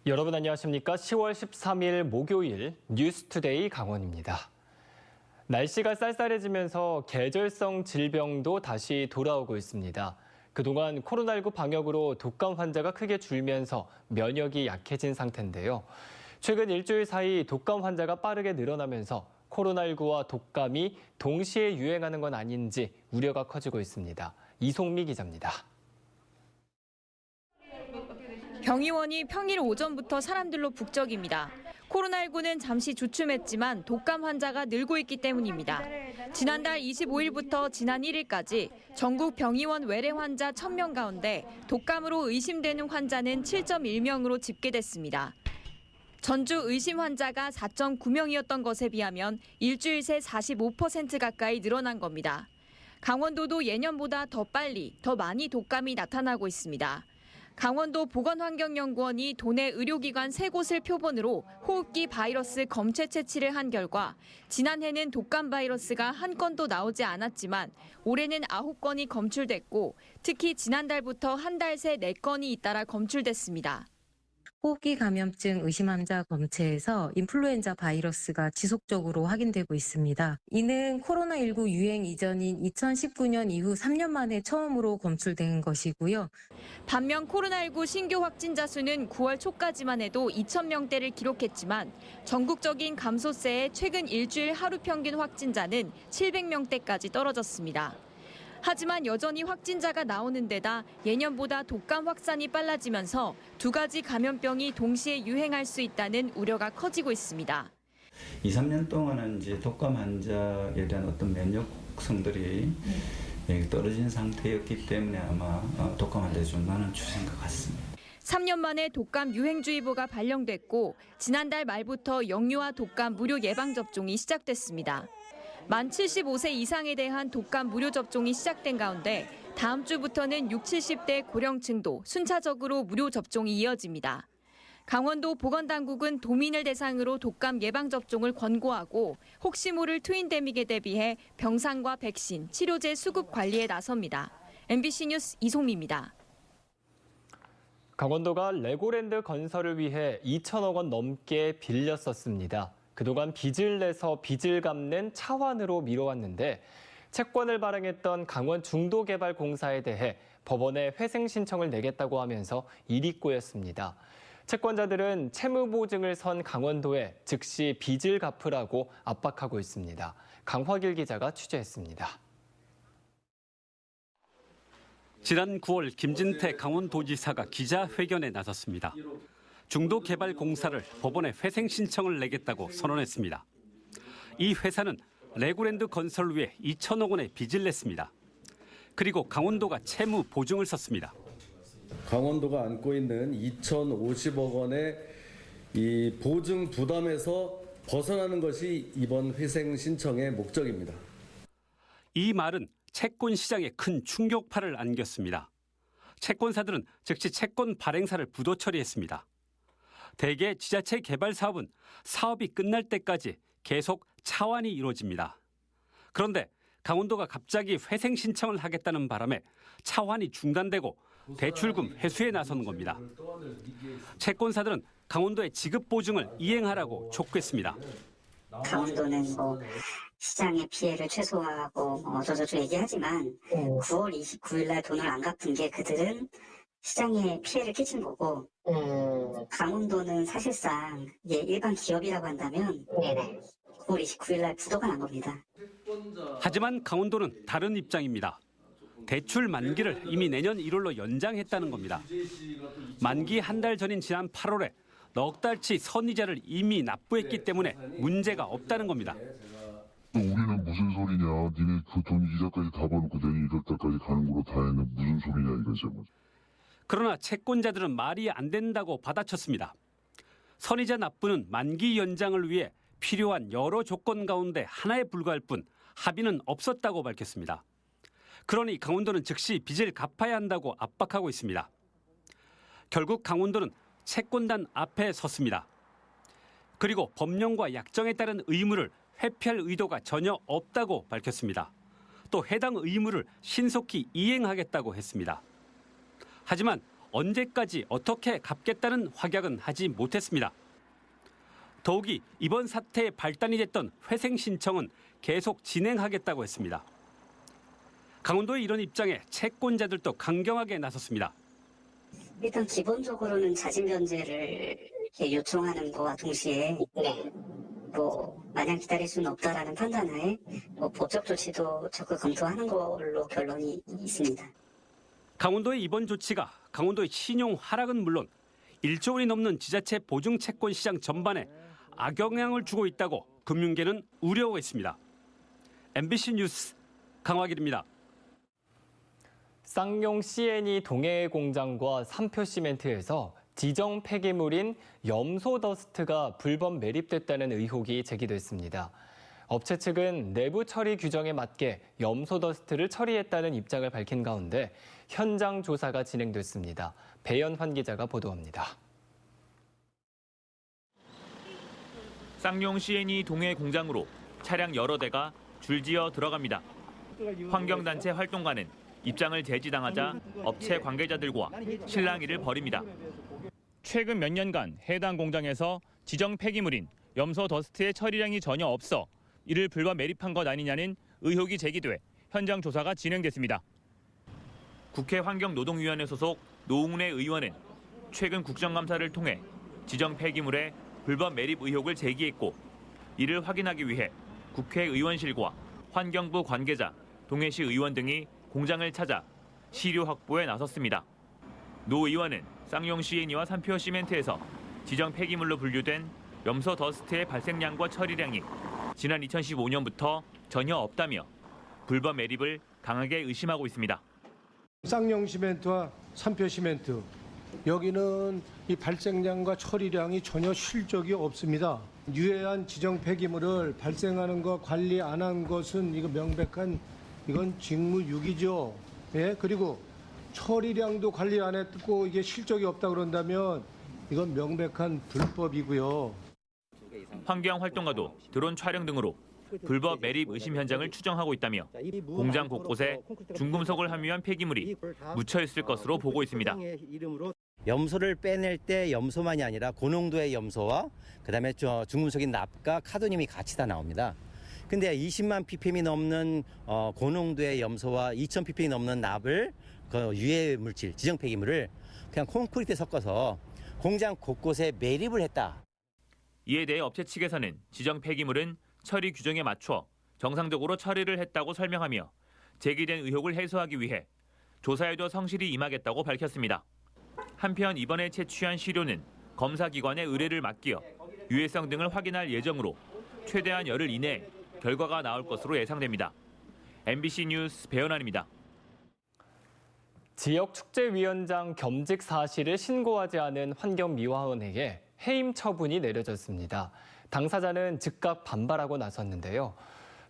여러분 안녕하십니까? 10월 13일 목요일 뉴스투데이 강원입니다. 날씨가 쌀쌀해지면서 계절성 질병도 다시 돌아오고 있습니다. 그동안 코로나19 방역으로 독감 환자가 크게 줄면서 면역이 약해진 상태인데요. 최근 일주일 사이 독감 환자가 빠르게 늘어나면서 코로나19와 독감이 동시에 유행하는 건 아닌지 우려가 커지고 있습니다. 이송미 기자입니다. 병의원이 평일 오전부터 사람들로 북적입니다. 코로나19는 잠시 주춤했지만 독감 환자가 늘고 있기 때문입니다. 지난달 25일부터 지난 1일까지 전국 병의원 외래 환자 1000명 가운데 독감으로 의심되는 환자는 7.1명으로 집계됐습니다. 전주 의심 환자가 4.9명이었던 것에 비하면 일주일 새 45% 가까이 늘어난 겁니다. 강원도도 예년보다 더 빨리, 더 많이 독감이 나타나고 있습니다. 강원도 보건환경연구원이 도내 의료기관 3곳을 표본으로 호흡기 바이러스 검체 채취를 한 결과 지난해는 독감 바이러스가 한 건도 나오지 않았지만 올해는 9건이 검출됐고 특히 지난달부터 한 달 새 4건이 잇따라 검출됐습니다. 호흡기 감염증 의심 환자 검체에서 인플루엔자 바이러스가 지속적으로 확인되고 있습니다. 이는 코로나19 유행 이전인 2019년 이후 3년 만에 처음으로 검출된 것이고요. 반면 코로나19 신규 확진자 수는 9월 초까지만 해도 2,000명대를 기록했지만 전국적인 감소세에 최근 일주일 하루 평균 확진자는 700명대까지 떨어졌습니다. 하지만 여전히 확진자가 나오는 데다 예년보다 독감 확산이 빨라지면서 두 가지 감염병이 동시에 유행할 수 있다는 우려가 커지고 있습니다. 2, 3년 동안은 이제 독감 환자에 대한 어떤 면역성들이 떨어진 상태였기 때문에 아마 독감 환자가 좀 많은 추세인 것 같습니다. 3년 만에 독감 유행주의보가 발령됐고 지난달 말부터 영유아 독감 무료 예방접종이 시작됐습니다. 만 75세 이상에 대한 독감 무료 접종이 시작된 가운데 다음 주부터는 60, 70대 고령층도 순차적으로 무료 접종이 이어집니다. 강원도 보건당국은 도민을 대상으로 독감 예방접종을 권고하고 혹시 모를 트윈데믹에 대비해 병상과 백신, 치료제 수급 관리에 나섭니다. MBC 뉴스 이송미입니다. 강원도가 레고랜드 건설을 위해 2천억 원 넘게 빌렸었습니다. 그동안 빚을 내서 빚을 갚는 차환으로 미뤄왔는데 채권을 발행했던 강원 중도개발공사에 대해 법원에 회생 신청을 내겠다고 하면서 일이 꼬였습니다. 채권자들은 채무보증을 선 강원도에 즉시 빚을 갚으라고 압박하고 있습니다. 강화길 기자가 취재했습니다. 지난 9월 김진태 강원도지사가 기자회견에 나섰습니다. 중도개발공사를 법원에 회생 신청을 내겠다고 선언했습니다. 이 회사는 레고랜드 건설을 위해 2천억 원의 빚을 냈습니다. 그리고 강원도가 채무 보증을 썼습니다. 강원도가 안고 있는 2,050억 원의 이 보증 부담에서 벗어나는 것이 이번 회생 신청의 목적입니다. 이 말은 채권 시장에 큰 충격파를 안겼습니다. 채권사들은 즉시 채권 발행사를 부도 처리했습니다. 대개 지자체 개발 사업은 사업이 끝날 때까지 계속 차환이 이루어집니다. 그런데 강원도가 갑자기 회생 신청을 하겠다는 바람에 차환이 중단되고 대출금 회수에 나서는 겁니다. 채권사들은 강원도의 지급 보증을 이행하라고 촉구했습니다. 강원도는 시장의 피해를 최소화하고 어쩌저쩌 얘기하지만 9월 29일 날 돈을 안 갚은 게 그들은 시장에 피해를 끼친 거고 강원도는 사실상 일반 기업이라고 한다면 9월 29일 날 부도가 난 겁니다. 하지만 강원도는 다른 입장입니다. 대출 만기를 이미 내년 1월로 연장했다는 겁니다. 만기 한 달 전인 지난 8월에 넉 달치 선이자를 이미 납부했기 때문에 문제가 없다는 겁니다. 우리는 무슨 소리냐. 니네 그 돈 이자까지 다 벌고 내년 1월달까지 가는 거로 다 했는데 무슨 소리냐 이거죠. 그러나 채권자들은 말이 안 된다고 받아쳤습니다. 선이자 납부는 만기 연장을 위해 필요한 여러 조건 가운데 하나에 불과할 뿐 합의는 없었다고 밝혔습니다. 그러니 강원도는 즉시 빚을 갚아야 한다고 압박하고 있습니다. 결국 강원도는 채권단 앞에 섰습니다. 그리고 법령과 약정에 따른 의무를 회피할 의도가 전혀 없다고 밝혔습니다. 또 해당 의무를 신속히 이행하겠다고 했습니다. 하지만 언제까지 어떻게 갚겠다는 확약은 하지 못했습니다. 더욱이 이번 사태의 발단이 됐던 회생 신청은 계속 진행하겠다고 했습니다. 강원도의 이런 입장에 채권자들도 강경하게 나섰습니다. 일단 기본적으로는 자진 변제를 이렇게 요청하는 거와 동시에 마냥 기다릴 수는 없다라는 판단하에 법적 조치도 적극 검토하는 걸로 결론이 있습니다. 강원도의 이번 조치가 강원도의 신용 하락은 물론 1조 원이 넘는 지자체 보증 채권 시장 전반에 악영향을 주고 있다고 금융계는 우려하고 있습니다. MBC 뉴스 강화길입니다. 쌍용 C&E 동해 공장과 삼표시멘트에서 지정 폐기물인 염소 더스트가 불법 매립됐다는 의혹이 제기됐습니다. 업체 측은 내부 처리 규정에 맞게 염소 더스트를 처리했다는 입장을 밝힌 가운데 현장 조사가 진행됐습니다. 배연환 기자가 보도합니다. 쌍용 C&E 동해 공장으로 차량 여러 대가 줄지어 들어갑니다. 환경단체 활동가는 입장을 제지당하자 업체 관계자들과 실랑이를 벌입니다. 최근 몇 년간 해당 공장에서 지정 폐기물인 염소 더스트의 처리량이 전혀 없어 이를 불법 매립한 것 아니냐는 의혹이 제기돼 현장 조사가 진행됐습니다. 국회 환경노동위원회 소속 노웅래 의원은 최근 국정감사를 통해 지정 폐기물의 불법 매립 의혹을 제기했고 이를 확인하기 위해 국회의원실과 환경부 관계자, 동해시 의원 등이 공장을 찾아 시료 확보에 나섰습니다. 노 의원은 쌍용 C&E와 삼표 시멘트에서 지정 폐기물로 분류된 염소 더스트의 발생량과 처리량이 지난 2015년부터 전혀 없다며 불법 매립을 강하게 의심하고 있습니다. 쌍용 시멘트와 삼표 시멘트 여기는 이 발생량과 처리량이 전혀 실적이 없습니다. 유해한 지정 폐기물을 발생하는 거 관리 안 한 것은 이거 명백한 이건 직무유기죠. 예, 그리고 처리량도 관리 안 했고 이게 실적이 없다 그런다면 이건 명백한 불법이고요. 환경활동가도 드론 촬영 등으로 불법 매립 의심 현장을 추정하고 있다며 공장 곳곳에 중금속을 함유한 폐기물이 묻혀 있을 것으로 보고 있습니다. 염소를 빼낼 때 염소만이 아니라 고농도의 염소와 그다음에 중금속인 납과 카드뮴이 같이 다 나옵니다. 근데 20만 ppm이 넘는 고농도의 염소와 2000 ppm이 넘는 납을 그 유해 물질, 지정 폐기물을 그냥 콘크리트에 섞어서 공장 곳곳에 매립을 했다. 이에 대해 업체 측에서는 지정 폐기물은 처리 규정에 맞춰 정상적으로 처리를 했다고 설명하며 제기된 의혹을 해소하기 위해 조사에도 성실히 임하겠다고 밝혔습니다. 한편 이번에 채취한 시료는 검사기관에 의뢰를 맡겨 유해성 등을 확인할 예정으로 최대한 열흘 이내에 결과가 나올 것으로 예상됩니다. MBC 뉴스 배연환입니다. 지역축제위원장 겸직 사실을 신고하지 않은 환경미화원에게 해임 처분이 내려졌습니다. 당사자는 즉각 반발하고 나섰는데요.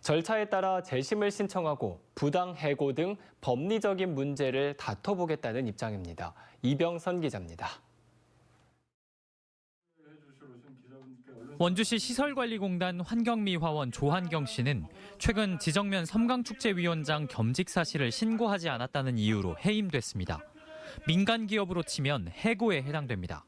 절차에 따라 재심을 신청하고 부당 해고 등 법리적인 문제를 다퉈보겠다는 입장입니다. 이병선 기자입니다. 원주시 시설관리공단 환경미화원 조한경 씨는 최근 지정면 섬광축제위원장 겸직 사실을 신고하지 않았다는 이유로 해임됐습니다. 민간 기업으로 치면 해고에 해당됩니다.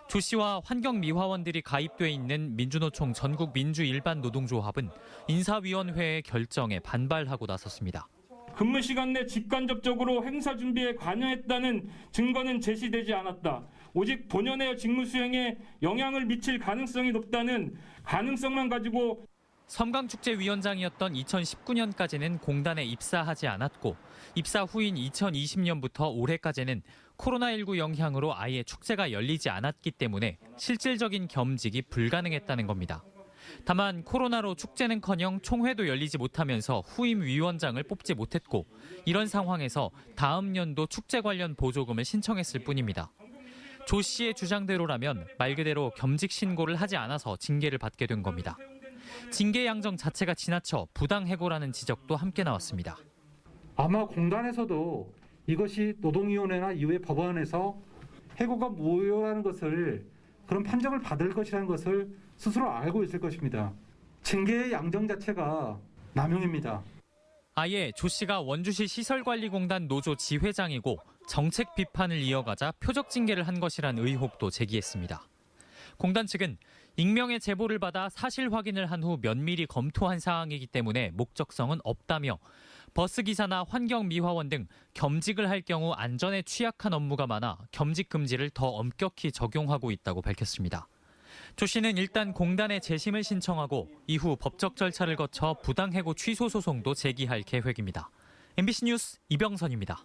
조 씨와 환경미화원들이 가입돼 있는 민주노총 전국민주일반노동조합은 인사위원회의 결정에 반발하고 나섰습니다. 근무 시간 내 직간접적으로 행사 준비에 관여했다는 증거는 제시되지 않았다. 오직 본연의 직무 수행에 영향을 미칠 가능성이 높다는 가능성만 가지고 섬광축제위원장이었던 2019년까지는 공단에 입사하지 않았고 입사 후인 2020년부터 올해까지는 코로나19 영향으로 아예 축제가 열리지 않았기 때문에 실질적인 겸직이 불가능했다는 겁니다. 다만 코로나로 축제는커녕 총회도 열리지 못하면서 후임 위원장을 뽑지 못했고 이런 상황에서 다음 연도 축제 관련 보조금을 신청했을 뿐입니다. 조 씨의 주장대로라면 말 그대로 겸직 신고를 하지 않아서 징계를 받게 된 겁니다. 징계 양정 자체가 지나쳐 부당해고라는 지적도 함께 나왔습니다. 아마 공단에서도 이것이 노동위원회나 이후의 법원에서 해고가 무효라는 것을 그런 판정을 받을 것이라는 것을 스스로 알고 있을 것입니다. 징계의 양정 자체가 남용입니다. 아예 조 씨가 원주시 시설관리공단 노조 지회장이고 정책 비판을 이어가자 표적 징계를 한 것이란 의혹도 제기했습니다. 공단 측은 익명의 제보를 받아 사실 확인을 한 후 면밀히 검토한 사항이기 때문에 목적성은 없다며 버스기사나 환경미화원 등 겸직을 할 경우 안전에 취약한 업무가 많아 겸직 금지를 더 엄격히 적용하고 있다고 밝혔습니다. 조 씨는 일단 공단에 재심을 신청하고 이후 법적 절차를 거쳐 부당해고 취소 소송도 제기할 계획입니다. MBC 뉴스 이병선입니다.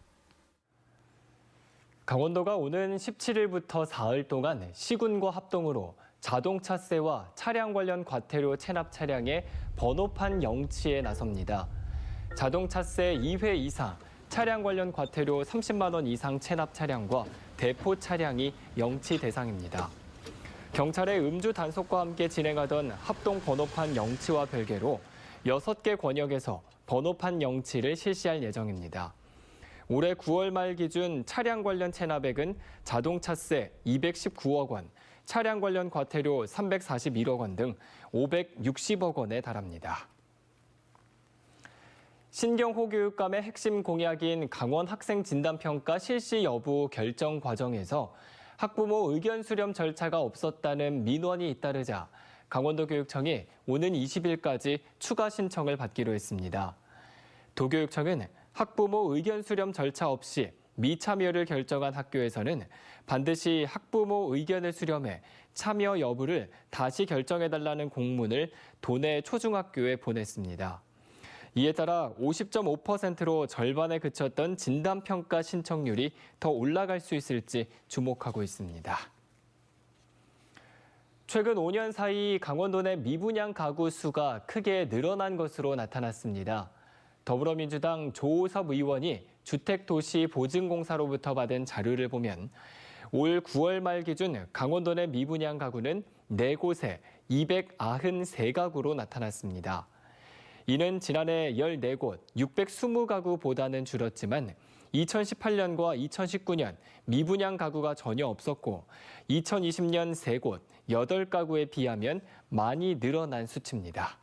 강원도가 오는 17일부터 사흘 동안 시군과 합동으로 자동차세와 차량 관련 과태료 체납 차량의 번호판 영치에 나섭니다. 자동차세 2회 이상, 차량 관련 과태료 30만 원 이상 체납 차량과 대포 차량이 영치 대상입니다. 경찰의 음주 단속과 함께 진행하던 합동 번호판 영치와 별개로 6개 권역에서 번호판 영치를 실시할 예정입니다. 올해 9월 말 기준 차량 관련 체납액은 자동차세 219억 원, 차량 관련 과태료 341억 원 등 560억 원에 달합니다. 신경호 교육감의 핵심 공약인 강원 학생 진단평가 실시 여부 결정 과정에서 학부모 의견 수렴 절차가 없었다는 민원이 잇따르자 강원도 교육청이 오는 20일까지 추가 신청을 받기로 했습니다. 도교육청은 학부모 의견 수렴 절차 없이 미참여를 결정한 학교에서는 반드시 학부모 의견을 수렴해 참여 여부를 다시 결정해달라는 공문을 도내 초중학교에 보냈습니다. 이에 따라 50.5%로 절반에 그쳤던 진단평가 신청률이 더 올라갈 수 있을지 주목하고 있습니다. 최근 5년 사이 강원도 내 미분양 가구 수가 크게 늘어난 것으로 나타났습니다. 더불어민주당 조오섭 의원이 주택도시보증공사로부터 받은 자료를 보면 올 9월 말 기준 강원도 내 미분양 가구는 4곳에 293가구로 나타났습니다. 이는 지난해 14곳, 620가구보다는 줄었지만 2018년과 2019년 미분양 가구가 전혀 없었고 2020년 3곳, 8가구에 비하면 많이 늘어난 수치입니다.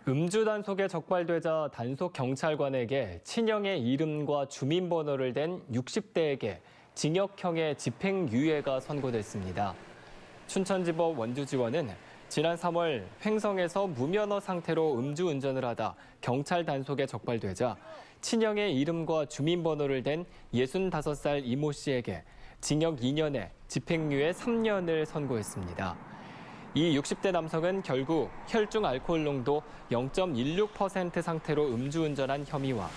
음주 단속에 적발되자 단속 경찰관에게 친형의 이름과 주민번호를 댄 60대에게 징역형의 집행유예가 선고됐습니다. 춘천지법 원주지원은 지난 3월 횡성에서 무면허 상태로 음주운전을 하다 경찰 단속에 적발되자 친형의 이름과 주민번호를 댄 65살 이모 씨에게 징역 2년에 집행유예 3년을 선고했습니다. 이 60대 남성은 결국 혈중 알코올 농도 0.16% 상태로 음주운전한 혐의와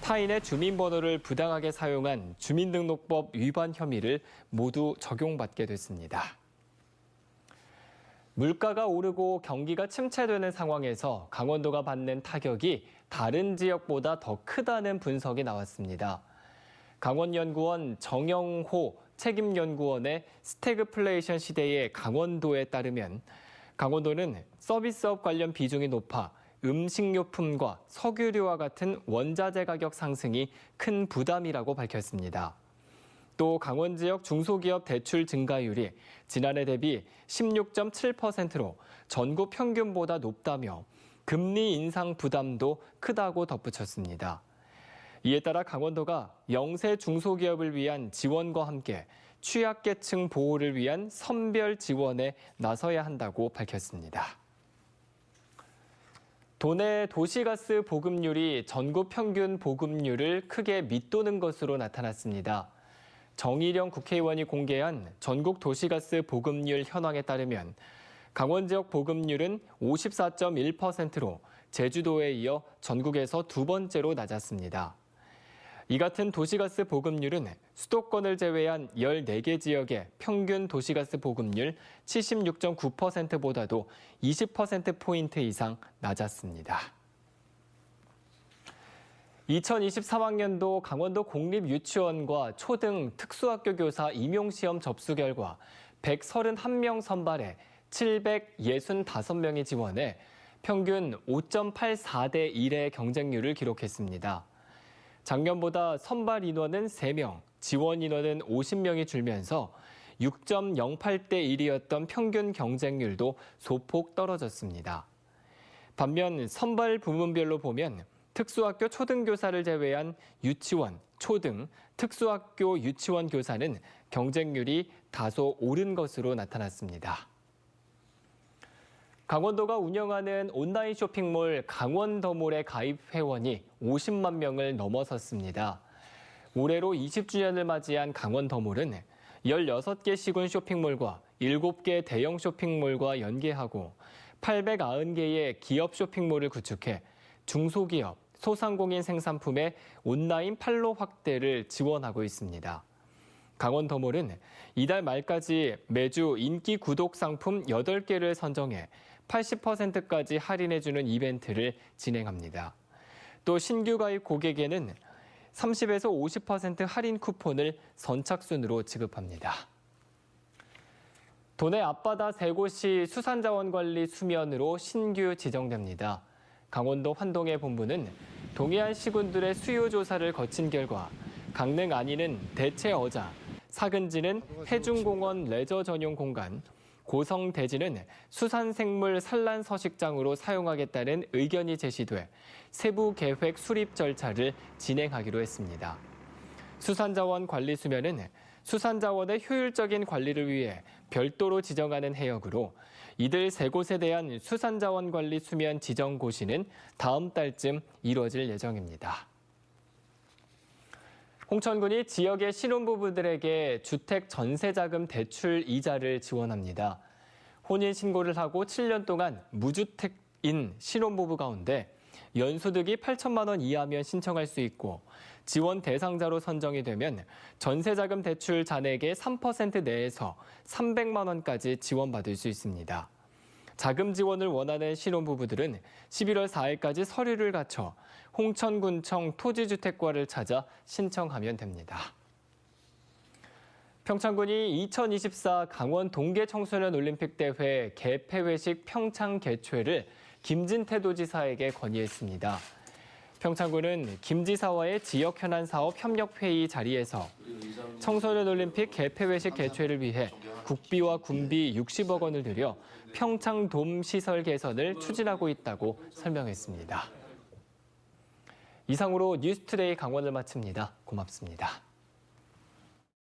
타인의 주민번호를 부당하게 사용한 주민등록법 위반 혐의를 모두 적용받게 됐습니다. 물가가 오르고 경기가 침체되는 상황에서 강원도가 받는 타격이 다른 지역보다 더 크다는 분석이 나왔습니다. 강원연구원 정영호 책임연구원의 스태그플레이션 시대의 강원도에 따르면 강원도는 서비스업 관련 비중이 높아 음식료품과 석유류와 같은 원자재 가격 상승이 큰 부담이라고 밝혔습니다. 또 강원 지역 중소기업 대출 증가율이 지난해 대비 16.7%로 전국 평균보다 높다며 금리 인상 부담도 크다고 덧붙였습니다. 이에 따라 강원도가 영세 중소기업을 위한 지원과 함께 취약계층 보호를 위한 선별 지원에 나서야 한다고 밝혔습니다. 도내 도시가스 보급률이 전국 평균 보급률을 크게 밑도는 것으로 나타났습니다. 정의령 국회의원이 공개한 전국 도시가스 보급률 현황에 따르면 강원 지역 보급률은 54.1%로 제주도에 이어 전국에서 두 번째로 낮았습니다. 이 같은 도시가스 보급률은 수도권을 제외한 14개 지역의 평균 도시가스 보급률 76.9%보다도 20%포인트 이상 낮았습니다. 2023학년도 강원도 공립유치원과 초등 특수학교 교사 임용시험 접수 결과 131명 선발에 765명이 지원해 평균 5.84대 1의 경쟁률을 기록했습니다. 작년보다 선발 인원은 3명, 지원 인원은 50명이 줄면서 6.08대 1이었던 평균 경쟁률도 소폭 떨어졌습니다. 반면 선발 부문별로 보면 특수학교 초등교사를 제외한 유치원, 초등, 특수학교 유치원 교사는 경쟁률이 다소 오른 것으로 나타났습니다. 강원도가 운영하는 온라인 쇼핑몰 강원더몰의 가입 회원이 50만 명을 넘어섰습니다. 올해로 20주년을 맞이한 강원더몰은 16개 시군 쇼핑몰과 7개 대형 쇼핑몰과 연계하고 890개의 기업 쇼핑몰을 구축해 중소기업, 소상공인 생산품의 온라인 판로 확대를 지원하고 있습니다. 강원더몰은 이달 말까지 매주 인기 구독 상품 8개를 선정해 80%까지 할인해주는 이벤트를 진행합니다. 또 신규 가입 고객에는 30에서 50% 할인 쿠폰을 선착순으로 지급합니다. 도내 앞바다 3곳이 수산자원관리 수면으로 신규 지정됩니다. 강원도 환동의 본부는 동해안 시군들의 수요 조사를 거친 결과 강릉 안위는 대체어자, 사근지는 해중공원 레저 전용 공간, 고성 대지는 수산생물 산란 서식장으로 사용하겠다는 의견이 제시돼 세부 계획 수립 절차를 진행하기로 했습니다. 수산자원 관리 수면은 수산자원의 효율적인 관리를 위해 별도로 지정하는 해역으로 이들 3곳에 대한 수산자원 관리 수면 지정 고시는 다음 달쯤 이루어질 예정입니다. 홍천군이 지역의 신혼부부들에게 주택 전세자금 대출 이자를 지원합니다. 혼인신고를 하고 7년 동안 무주택인 신혼부부 가운데 연소득이 8천만 원 이하면 신청할 수 있고 지원 대상자로 선정이 되면 전세자금 대출 잔액의 3% 내에서 300만 원까지 지원받을 수 있습니다. 자금 지원을 원하는 신혼부부들은 11월 4일까지 서류를 갖춰 홍천군청 토지주택과를 찾아 신청하면 됩니다. 평창군이 2024 강원 동계 청소년 올림픽 대회 개폐회식 평창 개최를 김진태 도지사에게 건의했습니다. 평창군은 김 지사와의 지역 현안 사업 협력 회의 자리에서 청소년 올림픽 개폐회식 개최를 위해 국비와 군비 60억 원을 들여 평창돔 시설 개선을 추진하고 있다고 설명했습니다. 이상으로 뉴스투데이 강원을 마칩니다. 고맙습니다.